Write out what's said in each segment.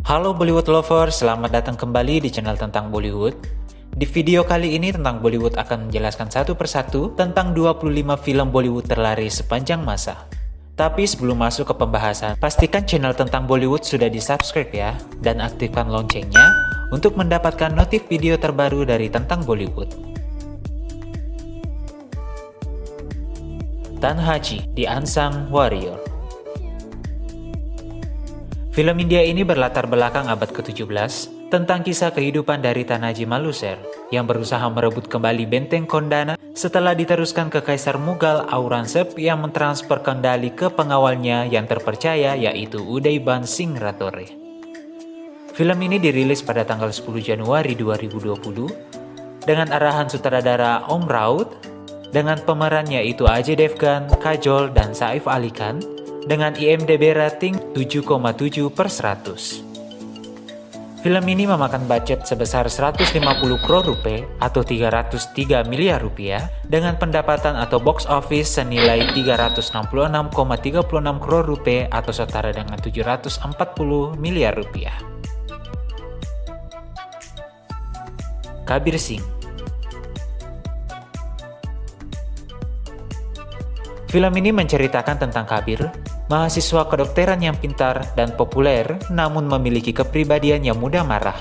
Halo Bollywood lovers, selamat datang kembali di channel tentang Bollywood. Di video kali ini tentang Bollywood akan menjelaskan satu persatu tentang 25 film Bollywood terlaris sepanjang masa. Tapi sebelum masuk ke pembahasan, pastikan channel tentang Bollywood sudah di-subscribe ya, dan aktifkan loncengnya untuk mendapatkan notif video terbaru dari tentang Bollywood. Tan Haji, The Unsung Warrior. Film India ini berlatar belakang abad ke-17 tentang kisah kehidupan dari Tan Haji Maluser yang berusaha merebut kembali benteng Kondana setelah diteruskan ke Kaisar Mughal Aurangzeb yang mentransfer kendali ke pengawalnya yang terpercaya yaitu Uday Ban Singh Rathore. Film ini dirilis pada tanggal 10 Januari 2020 dengan arahan sutradara Om Raut dengan pemeran yaitu Ajay Devgan, Kajol, dan Saif Ali Khan dengan IMDb rating 7,7/100. Film ini memakan budget sebesar 150 crore rupiah atau 303 miliar rupiah dengan pendapatan atau box office senilai 366,36 crore rupiah atau setara dengan 740 miliar rupiah. Kabir Singh. Film ini menceritakan tentang Kabir, mahasiswa kedokteran yang pintar dan populer namun memiliki kepribadian yang mudah marah.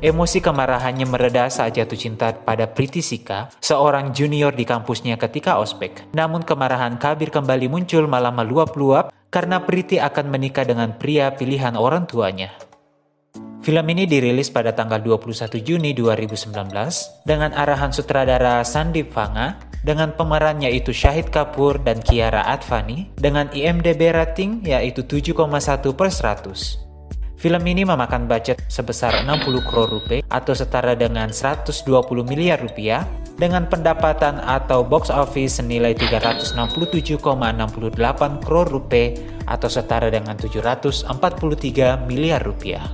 Emosi kemarahannya mereda saat jatuh cinta pada Priti Sika, seorang junior di kampusnya ketika ospek. Namun kemarahan Kabir kembali muncul malah meluap-luap karena Priti akan menikah dengan pria pilihan orang tuanya. Film ini dirilis pada tanggal 21 Juni 2019 dengan arahan sutradara Sandeep Vanga dengan pemeran yaitu Shahid Kapoor dan Kiara Advani dengan IMDb rating yaitu 7,1/100. Film ini memakan budget sebesar 60 crore rupiah atau setara dengan 120 miliar rupiah dengan pendapatan atau box office senilai 367,68 crore rupiah atau setara dengan 743 miliar rupiah.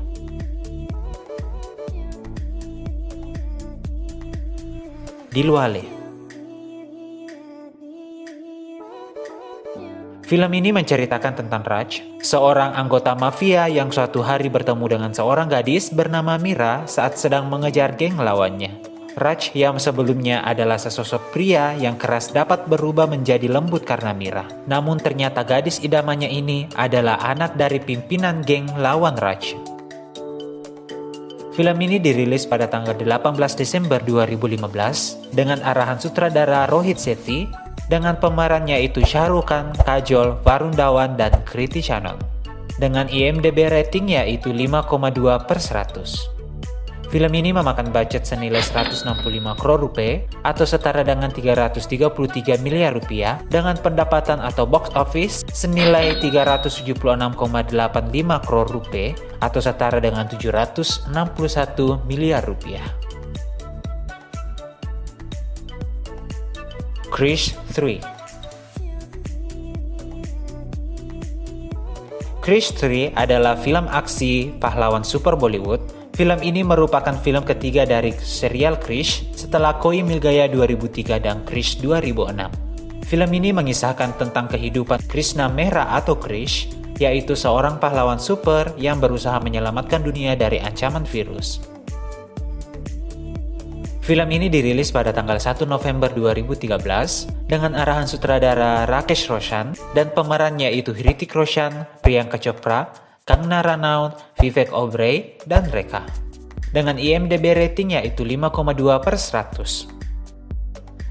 Dilwale. Film ini menceritakan tentang Raj, seorang anggota mafia yang suatu hari bertemu dengan seorang gadis bernama Mira saat sedang mengejar geng lawannya. Raj yang sebelumnya adalah sesosok pria yang keras dapat berubah menjadi lembut karena Mira. Namun ternyata gadis idamannya ini adalah anak dari pimpinan geng lawan Raj. Film ini dirilis pada tanggal 18 Desember 2015 dengan arahan sutradara Rohit Sethi dengan pemeran yaitu Shah Rukh Khan, Kajol, Varun Dhawan, dan Kriti Sanon dengan IMDb rating yaitu 5,2/100. Film ini memakan budget senilai 165 crore rupiah atau setara dengan 333 miliar rupiah dengan pendapatan atau box office senilai 376,85 crore rupiah atau setara dengan 761 miliar rupiah. Krish 3. Krish 3 adalah film aksi pahlawan super Bollywood. Film ini merupakan film ketiga dari serial Krish setelah Koi Mil Gaya 2003 dan Krish 2006. Film ini mengisahkan tentang kehidupan Krishna Mehra atau Krish, yaitu seorang pahlawan super yang berusaha menyelamatkan dunia dari ancaman virus. Film ini dirilis pada tanggal 1 November 2013 dengan arahan sutradara Rakesh Roshan dan pemerannya yaitu Hrithik Roshan, Priyanka Chopra, Kangna Ranaut, Vivek Oberoi, dan Rekha. Dengan IMDb rating yaitu 5,2/100.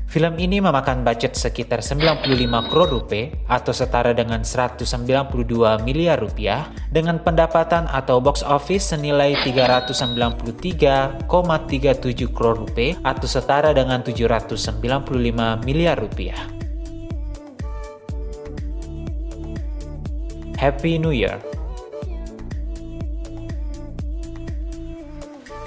Film ini memakan budget sekitar 95 crore rupiah atau setara dengan 192 miliar rupiah dengan pendapatan atau box office senilai 393,37 crore rupiah atau setara dengan 795 miliar rupiah. Happy New Year.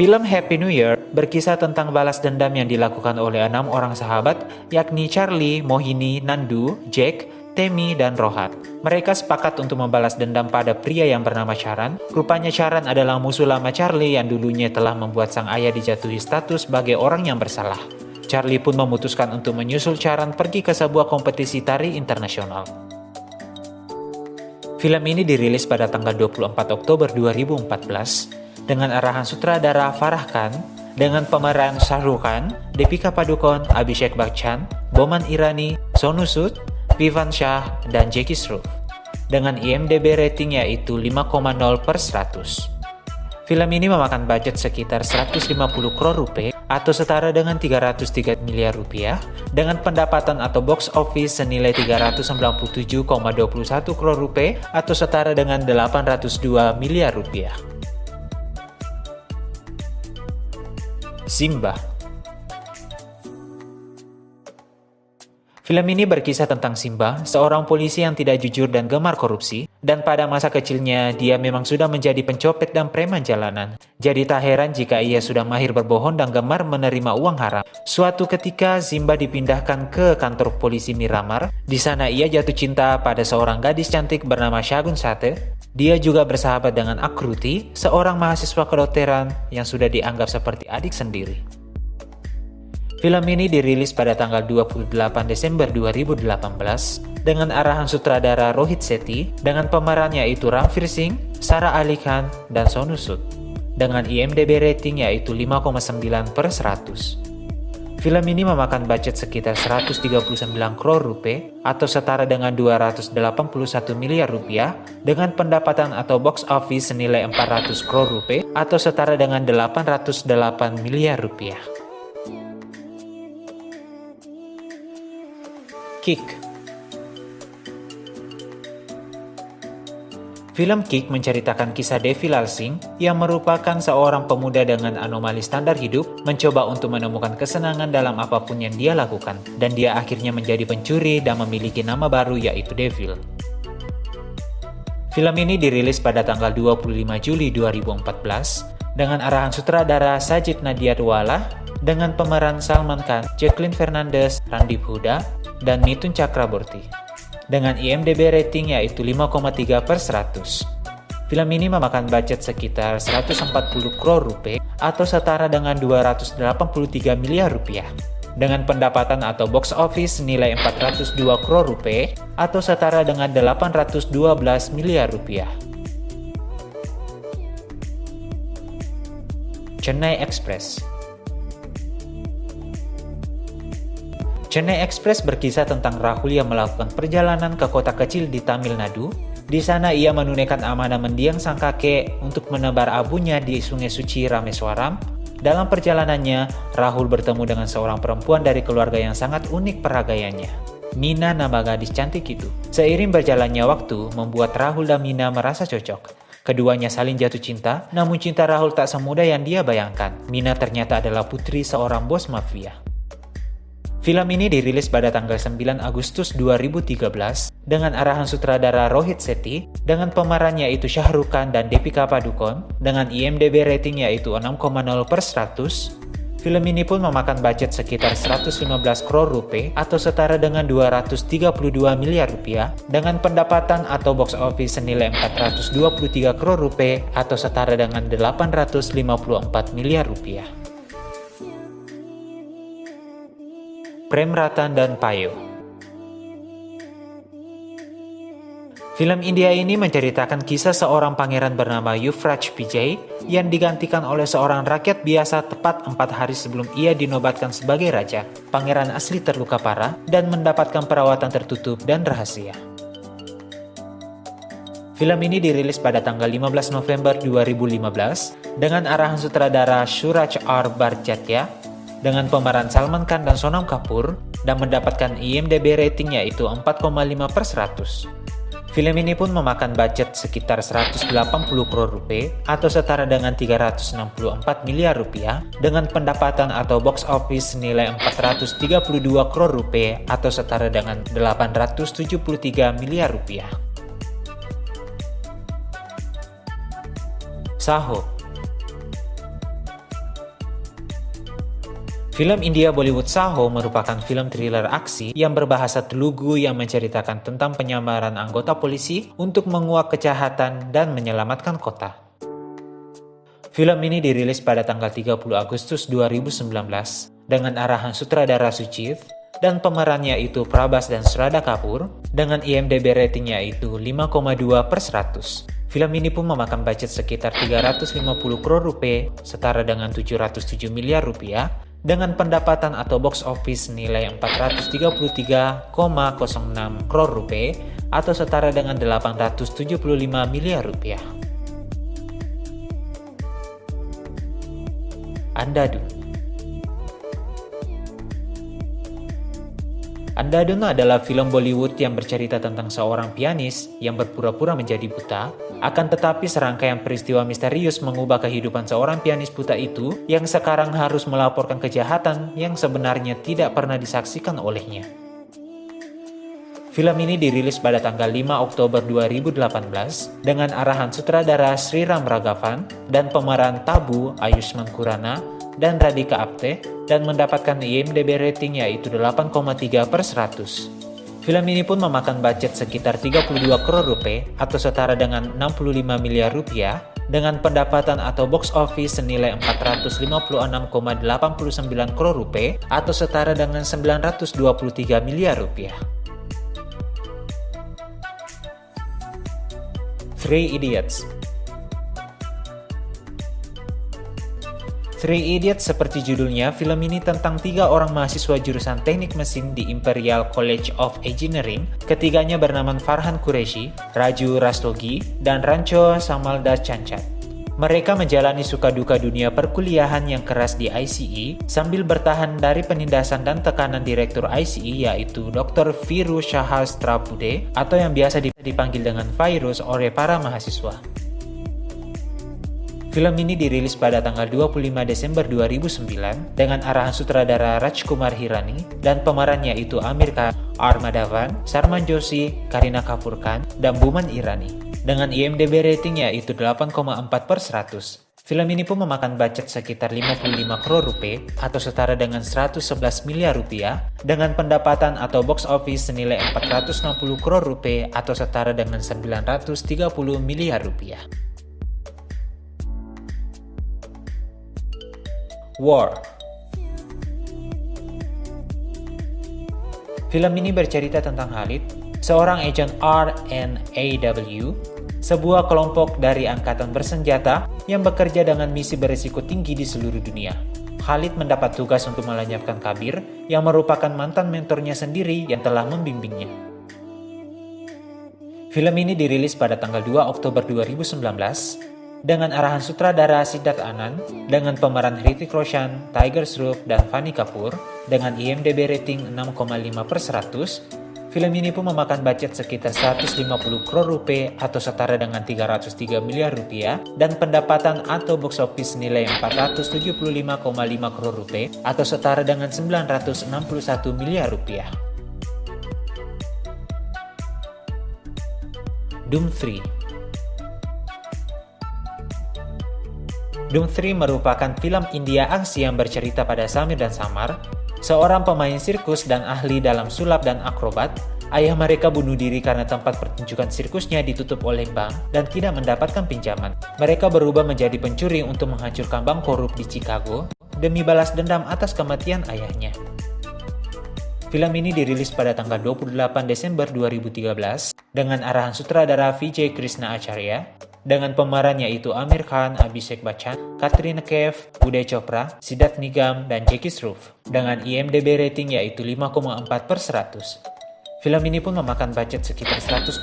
Film Happy New Year berkisah tentang balas dendam yang dilakukan oleh 6 orang sahabat, yakni Charlie, Mohini, Nandu, Jack, Temi, dan Rohat. Mereka sepakat untuk membalas dendam pada pria yang bernama Charan. Rupanya Charan adalah musuh lama Charlie yang dulunya telah membuat sang ayah dijatuhi status sebagai orang yang bersalah. Charlie pun memutuskan untuk menyusul Charan pergi ke sebuah kompetisi tari internasional. Film ini dirilis pada tanggal 24 Oktober 2014 dengan arahan sutradara Farah Khan dengan pemeran Shah Rukh Khan, Deepika Padukone, Abhishek Bachchan, Boman Irani, Sonu Sood, Vivan Shah, dan Jackie Shroff. Dengan IMDb rating yaitu 5,0/100. Film ini memakan budget sekitar 150 crore rupiah atau setara dengan 303 miliar rupiah dengan pendapatan atau box office senilai 397,21 crore rupiah atau setara dengan 802 miliar rupiah. Simba. Film ini berkisah tentang Simba, seorang polisi yang tidak jujur dan gemar korupsi, dan pada masa kecilnya dia memang sudah menjadi pencopet dan preman jalanan. Jadi tak heran jika ia sudah mahir berbohong dan gemar menerima uang haram. Suatu ketika Simba dipindahkan ke kantor polisi Miramar. Di sana ia jatuh cinta pada seorang gadis cantik bernama Shagun Sate. Dia juga bersahabat dengan Akruti, seorang mahasiswa kedokteran yang sudah dianggap seperti adik sendiri. Film ini dirilis pada tanggal 28 Desember 2018 dengan arahan sutradara Rohit Sethi dengan pemeran yaitu Ranveer Singh, Sara Ali Khan, dan Sonu Sood. Dengan IMDb rating yaitu 5,9/100. Film ini memakan budget sekitar 139 crore rupiah atau setara dengan 281 miliar rupiah dengan pendapatan atau box office senilai 400 crore rupiah atau setara dengan 808 miliar rupiah. Kick. Film Kick menceritakan kisah Devi Lal Singh yang merupakan seorang pemuda dengan anomali standar hidup mencoba untuk menemukan kesenangan dalam apapun yang dia lakukan dan dia akhirnya menjadi pencuri dan memiliki nama baru yaitu Devil. Film ini dirilis pada tanggal 25 Juli 2014 dengan arahan sutradara Sajid Nadiadwala dengan pemeran Salman Khan, Jacqueline Fernandez, Randeep Hooda, dan Mithun Chakraborty. Dengan IMDb rating yaitu 5,3/100. Film ini memakan budget sekitar 140 crore rupiah atau setara dengan 283 miliar rupiah. Dengan pendapatan atau box office nilai 402 crore rupiah atau setara dengan 812 miliar rupiah. Chennai Express. Chennai Express berkisah tentang Rahul yang melakukan perjalanan ke kota kecil di Tamil Nadu. Di sana ia menunaikan amanah mendiang sang kakek untuk menebar abunya di Sungai Suci Rameswaram. Dalam perjalanannya, Rahul bertemu dengan seorang perempuan dari keluarga yang sangat unik peragaiannya. Mina nama gadis cantik itu. Seiring berjalannya waktu, membuat Rahul dan Mina merasa cocok. Keduanya saling jatuh cinta, namun cinta Rahul tak semudah yang dia bayangkan. Mina ternyata adalah putri seorang bos mafia. Film ini dirilis pada tanggal 9 Agustus 2013 dengan arahan sutradara Rohit Sethi dengan pemeran yaitu Shah Rukh Khan dan Deepika Padukone dengan IMDb rating yaitu 6,0/100. Film ini pun memakan budget sekitar 115 crore rupiah atau setara dengan 232 miliar rupiah dengan pendapatan atau box office senilai 423 crore rupiah atau setara dengan 854 miliar rupiah. Prem Ratan dan Payo. Film India ini menceritakan kisah seorang pangeran bernama Yuvraj Vijay yang digantikan oleh seorang rakyat biasa tepat 4 hari sebelum ia dinobatkan sebagai raja. Pangeran asli terluka parah dan mendapatkan perawatan tertutup dan rahasia. Film ini dirilis pada tanggal 15 November 2015 dengan arahan sutradara Suraj R. Barjatya dengan pemeran Salman Khan dan Sonam Kapoor dan mendapatkan IMDb rating yaitu 4,5/100. Film ini pun memakan budget sekitar 180 crore rupiah atau setara dengan 364 miliar rupiah dengan pendapatan atau box office senilai 432 crore rupiah atau setara dengan 873 miliar rupiah. Saho. Film India Bollywood Saho merupakan film thriller aksi yang berbahasa Telugu yang menceritakan tentang penyamaran anggota polisi untuk menguak kejahatan dan menyelamatkan kota. Film ini dirilis pada tanggal 30 Agustus 2019 dengan arahan sutradara Suchith dan pemerannya itu Prabhas dan Shraddha Kapoor dengan IMDb ratingnya itu 5,2 per 100. Film ini pun memakan budget sekitar 350 crore rupiah, setara dengan 707 miliar rupiah, dengan pendapatan atau box office nilai 433,06 crore rupiah atau setara dengan 875 miliar rupiah. Andhadhun adalah film Bollywood yang bercerita tentang seorang pianis yang berpura-pura menjadi buta, akan tetapi serangkaian peristiwa misterius mengubah kehidupan seorang pianis buta itu yang sekarang harus melaporkan kejahatan yang sebenarnya tidak pernah disaksikan olehnya. Film ini dirilis pada tanggal 5 Oktober 2018 dengan arahan sutradara Sriram Raghavan dan pemeran Tabu, Ayushmann Khurrana, dan Radhika Apte, dan mendapatkan IMDb rating yaitu 8,3 per 100. Film ini pun memakan budget sekitar 32 crore rupiah atau setara dengan 65 miliar rupiah, dengan pendapatan atau box office senilai 456,89 crore rupiah atau setara dengan 923 miliar rupiah. Three Idiots. Three Idiots seperti judulnya, film ini tentang 3 orang mahasiswa jurusan teknik mesin di Imperial College of Engineering. Ketiganya bernama Farhan Qureshi, Raju Rastogi, dan Rancho Samaldas Chanchat. Mereka menjalani suka duka dunia perkuliahan yang keras di ICE sambil bertahan dari penindasan dan tekanan direktur ICE yaitu Dr. Viru Sahasrabuddhe atau yang biasa dipanggil dengan Virus oleh para mahasiswa. Film ini dirilis pada tanggal 25 Desember 2009 dengan arahan sutradara Rajkumar Hirani dan pemerannya itu Aamir Khan, R. Madhavan, Sharman Joshi, Kareena Kapoor Khan, dan Boman Irani. Dengan IMDb ratingnya itu 8,4 per 100. Film ini pun memakan budget sekitar 55 crore rupiah atau setara dengan 111 miliar rupiah, dengan pendapatan atau box office senilai 460 crore rupiah atau setara dengan 930 miliar rupiah. War. Film ini bercerita tentang Khalid, seorang agen R&AW, sebuah kelompok dari angkatan bersenjata yang bekerja dengan misi berisiko tinggi di seluruh dunia. Khalid mendapat tugas untuk melenyapkan Kabir, yang merupakan mantan mentornya sendiri yang telah membimbingnya. Film ini dirilis pada tanggal 2 Oktober 2019 dengan arahan sutradara Siddharth Anand dengan pemeran Hrithik Roshan, Tiger Shroff, dan Fanny Kapoor dengan IMDb rating 6,5 per 100. Film ini pun memakan budget sekitar 150 crore rupiah atau setara dengan 303 miliar rupiah dan pendapatan atau box office nilai 475,5 crore rupiah atau setara dengan 961 miliar rupiah. Dhoom 3. Dhoom 3 merupakan film India aksi yang bercerita pada Samir dan Samar, seorang pemain sirkus dan ahli dalam sulap dan akrobat. Ayah mereka bunuh diri karena tempat pertunjukan sirkusnya ditutup oleh bank dan tidak mendapatkan pinjaman. Mereka berubah menjadi pencuri untuk menghancurkan bank korup di Chicago demi balas dendam atas kematian ayahnya. Film ini dirilis pada tanggal 28 Desember 2013 dengan arahan sutradara Vijay Krishna Acharya, dengan pemerannya itu Aamir Khan, Abhishek Bachchan, Katrina Kaif, Uday Chopra, Siddharth Nigam, dan Jackie Shroff, dengan IMDb rating yaitu 5,4 per 100. Film ini pun memakan budget sekitar 125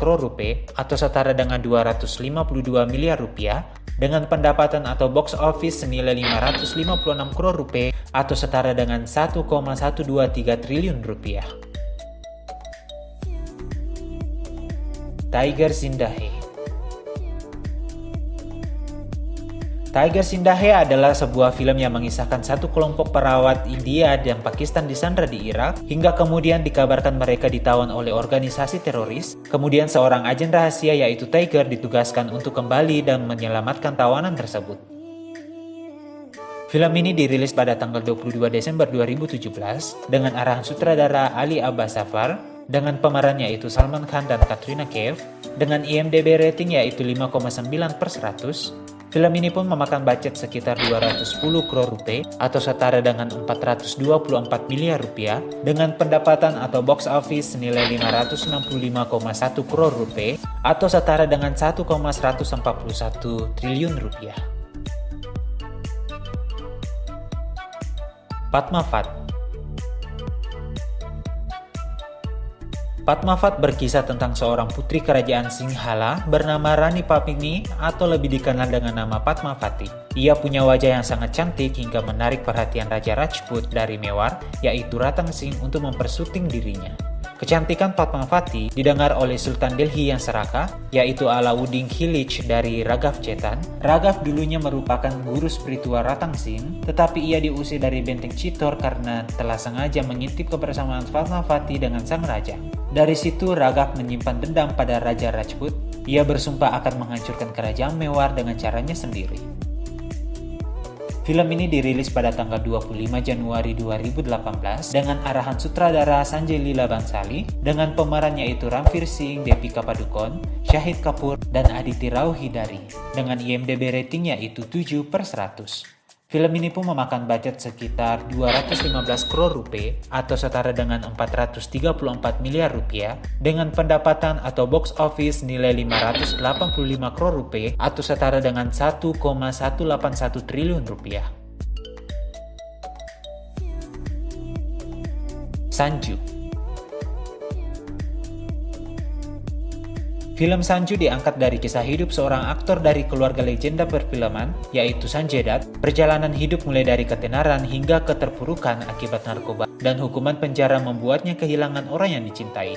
crore rupiah atau setara dengan 252 miliar rupiah, dengan pendapatan atau box office senilai 556 crore rupiah atau setara dengan 1,123 triliun rupiah. Tiger Zinda Hai. Tiger Zinda Hai adalah sebuah film yang mengisahkan satu kelompok perawat India dan Pakistan disandra di Irak, hingga kemudian dikabarkan mereka ditawan oleh organisasi teroris. Kemudian seorang agen rahasia yaitu Tiger ditugaskan untuk kembali dan menyelamatkan tawanan tersebut. Film ini dirilis pada tanggal 22 Desember 2017 dengan arahan sutradara Ali Abbas Zafar, dengan pemerannya itu Salman Khan dan Katrina Kaif, dengan IMDb rating yaitu 5,9 per 100. Film ini pun memakan budget sekitar 210 crore rupiah atau setara dengan 424 miliar rupiah dengan pendapatan atau box office senilai 565,1 crore rupiah atau setara dengan 1,141 triliun rupiah. Padmavat. Padmavat berkisah tentang seorang putri kerajaan Singhala bernama Rani Padmini atau lebih dikenal dengan nama Padmavati. Ia punya wajah yang sangat cantik hingga menarik perhatian Raja Rajput dari Mewar, yaitu Ratang Singh untuk mempersuting dirinya. Kecantikan Padmavati didengar oleh Sultan Delhi yang serakah, yaitu Alauddin Khilji dari Raghav Chetan. Raghav dulunya merupakan guru spiritual Ratang Singh, tetapi ia diusir dari benteng Chittor karena telah sengaja mengintip kebersamaan Padmavati dengan sang raja. Dari situ Raghav menyimpan dendam pada Raja Rajput. Ia bersumpah akan menghancurkan kerajaan Mewar dengan caranya sendiri. Film ini dirilis pada tanggal 25 Januari 2018 dengan arahan sutradara Sanjay Leela Bhansali dengan pemeran yaitu Ranveer Singh, Deepika Padukone, Shahid Kapoor, dan Aditi Rao Hidari dengan IMDb rating yaitu 7/100. Film ini pun memakan budget sekitar 215 crore rupiah atau setara dengan 434 miliar rupiah dengan pendapatan atau box office nilai 585 crore rupiah atau setara dengan 1,181 triliun rupiah. Sanju. Film Sanju diangkat dari kisah hidup seorang aktor dari keluarga legenda perfilman, yaitu Sanjay Dutt. Perjalanan hidup mulai dari ketenaran hingga keterpurukan akibat narkoba, dan hukuman penjara membuatnya kehilangan orang yang dicintai.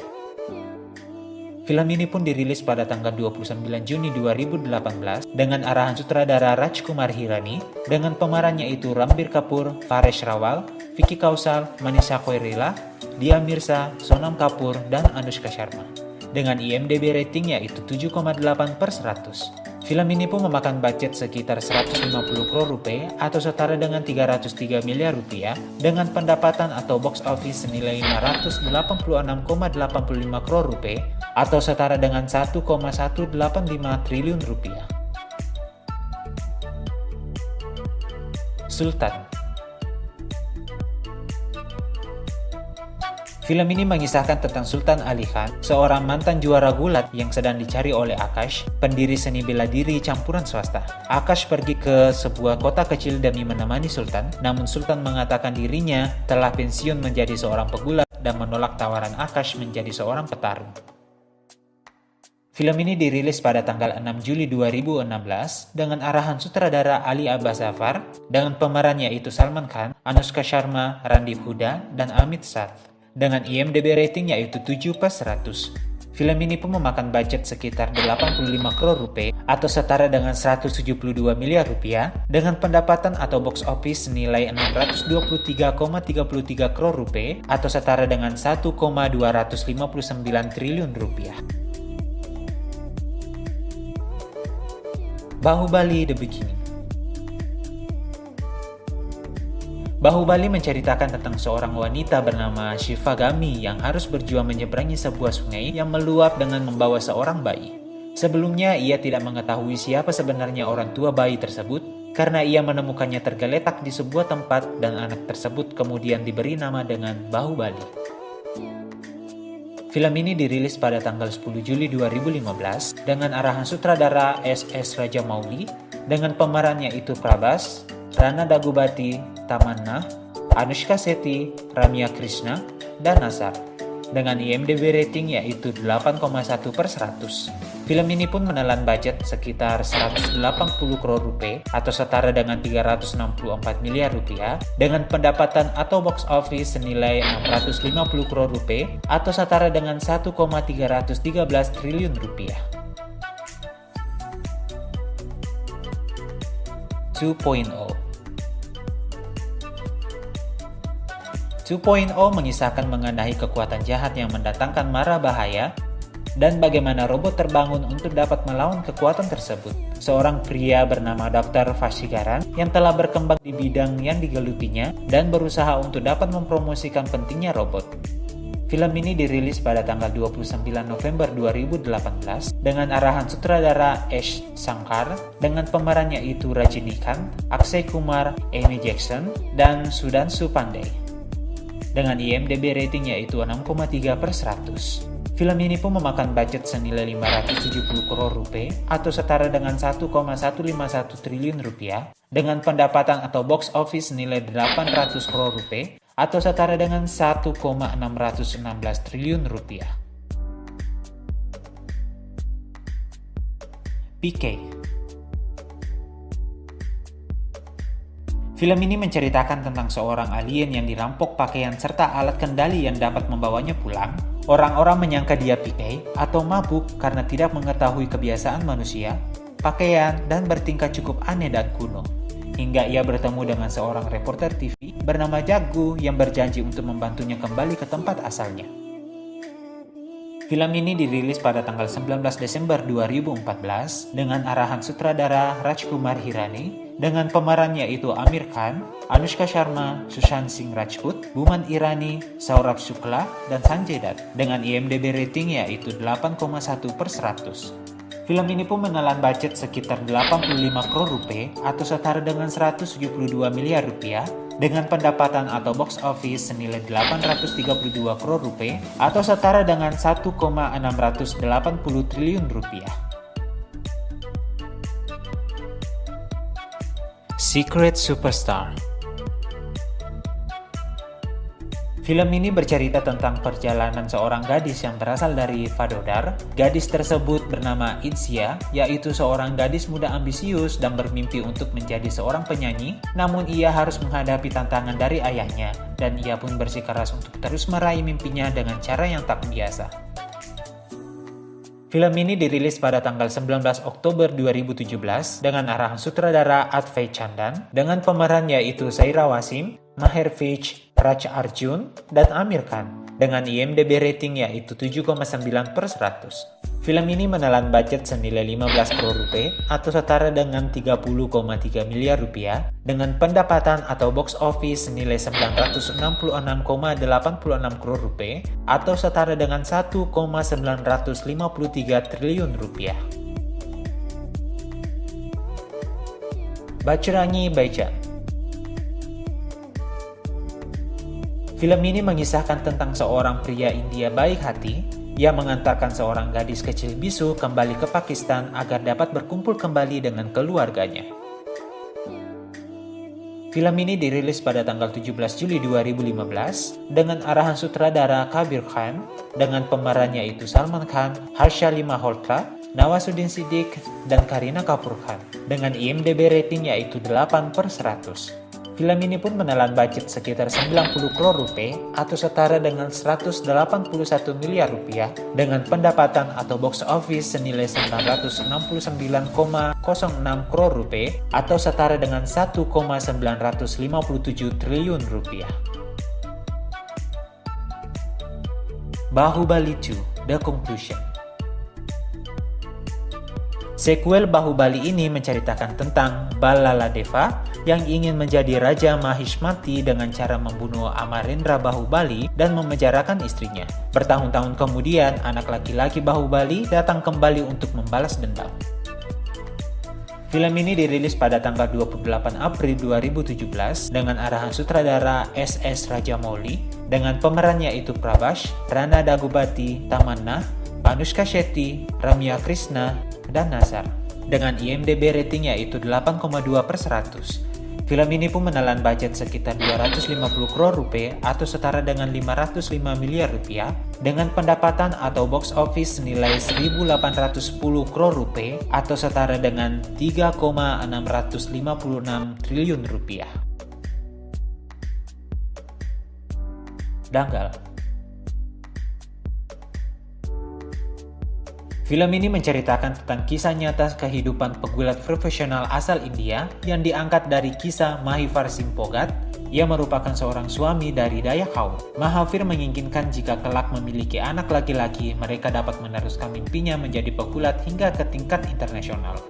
Film ini pun dirilis pada tanggal 29 Juni 2018 dengan arahan sutradara Rajkumar Hirani, dengan pemeran yaitu Ranbir Kapoor, Paresh Rawal, Vicky Kaushal, Manisha Koirala, Dia Mirza, Sonam Kapoor, dan Anushka Sharma. Dengan IMDb rating yaitu 7,8/100. Film ini pun memakan budget sekitar 150 crore rupiah atau setara dengan 303 miliar rupiah dengan pendapatan atau box office senilai 586,85 crore rupiah atau setara dengan 1,185 triliun rupiah. Sultan. Film ini mengisahkan tentang Sultan Ali Khan, seorang mantan juara gulat yang sedang dicari oleh Akash, pendiri seni bela diri campuran swasta. Akash pergi ke sebuah kota kecil demi menemani Sultan, namun Sultan mengatakan dirinya telah pensiun menjadi seorang pegulat dan menolak tawaran Akash menjadi seorang petarung. Film ini dirilis pada tanggal 6 Juli 2016 dengan arahan sutradara Ali Abbas Zafar dengan pemeran yaitu Salman Khan, Anushka Sharma, Randeep Hooda, dan Amit Sath. Dengan IMDb rating yaitu 7/100. Film ini pun memakan budget sekitar 85 crore rupiah atau setara dengan 172 miliar rupiah dengan pendapatan atau box office senilai 623,33 crore rupiah atau setara dengan 1,259 triliun rupiah. Bahubali The Beginning. Bahubali menceritakan tentang seorang wanita bernama Shivagami yang harus berjuang menyeberangi sebuah sungai yang meluap dengan membawa seorang bayi. Sebelumnya ia tidak mengetahui siapa sebenarnya orang tua bayi tersebut karena ia menemukannya tergeletak di sebuah tempat dan anak tersebut kemudian diberi nama dengan Bahubali. Film ini dirilis pada tanggal 10 Juli 2015 dengan arahan sutradara S.S. Rajamouli dengan pemeran yaitu Prabhas, Rana Daggubati, Tamanna, Anushka Shetty, Ramya Krishna, dan Nasar. Dengan IMDb rating yaitu 8,1/100. Film ini pun menelan budget sekitar 180 crore rupiah atau setara dengan 364 miliar rupiah dengan pendapatan atau box office senilai 650 crore rupiah atau setara dengan 1,313 triliun rupiah. 2.0. 2.0 mengisahkan mengenai kekuatan jahat yang mendatangkan mara bahaya dan bagaimana robot terbangun untuk dapat melawan kekuatan tersebut. Seorang pria bernama Dr. Vasigaran yang telah berkembang di bidang yang digelutinya dan berusaha untuk dapat mempromosikan pentingnya robot. Film ini dirilis pada tanggal 29 November 2018 dengan arahan sutradara Ash Shankar dengan pemerannya itu Rajinikanth, Akshay Kumar, Amy Jackson, dan Sudhanshu Pandey. Dengan IMDb ratingnya itu 6,3/100. Film ini pun memakan budget senilai 570 crore rupiah atau setara dengan 1,151 triliun rupiah dengan pendapatan atau box office senilai 800 crore rupiah atau setara dengan 1,616 triliun rupiah. PK. Film ini menceritakan tentang seorang alien yang dirampok pakaian serta alat kendali yang dapat membawanya pulang. Orang-orang menyangka dia PK atau mabuk karena tidak mengetahui kebiasaan manusia, pakaian, dan bertingkah cukup aneh dan kuno. Hingga ia bertemu dengan seorang reporter TV bernama Jaggu yang berjanji untuk membantunya kembali ke tempat asalnya. Film ini dirilis pada tanggal 19 Desember 2014 dengan arahan sutradara Rajkumar Hirani dengan pemerannya itu Aamir Khan, Anushka Sharma, Sushant Singh Rajput, Boman Irani, Saurabh Shukla, dan Sanjay Dutt dengan IMDb ratingnya itu 8,1/100. Film ini pun menelan budget sekitar 85 crore rupiah atau setara dengan 172 miliar rupiah dengan pendapatan atau box office senilai 832 crore rupiah atau setara dengan 1,680 triliun rupiah. Secret Superstar. Film ini bercerita tentang perjalanan seorang gadis yang berasal dari Vadodar. Gadis tersebut bernama Itzia, yaitu seorang gadis muda ambisius dan bermimpi untuk menjadi seorang penyanyi, namun ia harus menghadapi tantangan dari ayahnya, dan ia pun bersikeras untuk terus meraih mimpinya dengan cara yang tak biasa. Film ini dirilis pada tanggal 19 Oktober 2017 dengan arahan sutradara Advait Chandan dengan pemeran yaitu Zaira Wasim, Maher Vij, Raj Arjun, dan Aamir Khan dengan IMDb rating yaitu 7,9/100. Film ini menelan budget senilai 15 crore rupiah atau setara dengan 30,3 miliar rupiah dengan pendapatan atau box office senilai 966,86 crore rupiah atau setara dengan 1,953 triliun rupiah. Bajrangi Bhaijaan. Film ini mengisahkan tentang seorang pria India baik hati yang mengantarkan seorang gadis kecil bisu kembali ke Pakistan agar dapat berkumpul kembali dengan keluarganya. Film ini dirilis pada tanggal 17 Juli 2015 dengan arahan sutradara Kabir Khan dengan pemerannya itu Salman Khan, Harsha Malhotra, Nawazuddin Siddiqui, dan Kareena Kapoor Khan dengan IMDb rating yaitu 8/100. Film ini pun menelan budget sekitar 90 crore rupiah atau setara dengan 181 miliar rupiah dengan pendapatan atau box office senilai 969,06 crore rupiah atau setara dengan 1,957 triliun rupiah. Bahubali 2: The Conclusion. Sequel Bahubali ini menceritakan tentang Balaladeva yang ingin menjadi Raja Mahishmati dengan cara membunuh Amarendra Bahubali dan memenjarakan istrinya. Bertahun-tahun kemudian, anak laki-laki Bahubali datang kembali untuk membalas dendam. Film ini dirilis pada tanggal 28 April 2017 dengan arahan sutradara S.S. Rajamouli dengan pemerannya itu Prabhas, Rana Daggubati, Tamannaah, Anushka Shetty, Ramya Krishna, dan Nazar dengan IMDb ratingnya itu 8,2/100. Film ini pun menelan budget sekitar 250 crore rupiah atau setara dengan 505 miliar rupiah dengan pendapatan atau box office senilai 1.810 crore rupiah atau setara dengan 3,656 triliun rupiah. Dangal. Film ini menceritakan tentang kisah nyata kehidupan pegulat profesional asal India yang diangkat dari kisah Mahavir Singh Phogat. Ia merupakan seorang suami dari Daya kaum. Mahavir menginginkan jika kelak memiliki anak laki-laki, mereka dapat meneruskan mimpinya menjadi pegulat hingga ke tingkat internasional.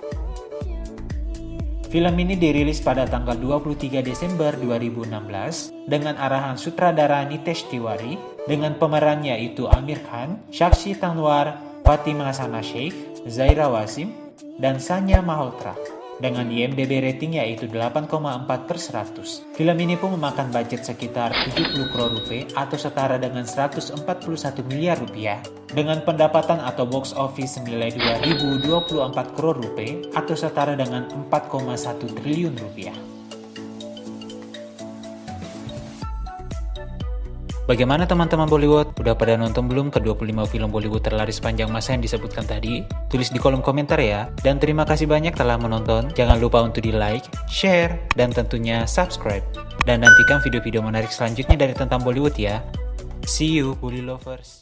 Film ini dirilis pada tanggal 23 Desember 2016 dengan arahan sutradara Nitesh Tiwari dengan pemerannya itu Amir Khan, Sakshi Tanwar, Fatimah Sana Sheikh, Zaira Wasim, dan Sanya Malhotra. Dengan IMDb ratingnya yaitu 8,4/100. Film ini pun memakan budget sekitar 70 crore rupiah atau setara dengan 141 miliar rupiah. Dengan pendapatan atau box office senilai 2.024 crore rupiah atau setara dengan 4,1 triliun rupiah. Bagaimana teman-teman Bollywood? Udah pada nonton belum ke 25 film Bollywood terlaris sepanjang masa yang disebutkan tadi? Tulis di kolom komentar ya. Dan terima kasih banyak telah menonton. Jangan lupa untuk di like, share, dan tentunya subscribe. Dan nantikan video-video menarik selanjutnya dari tentang Bollywood ya. See you, Bolly lovers!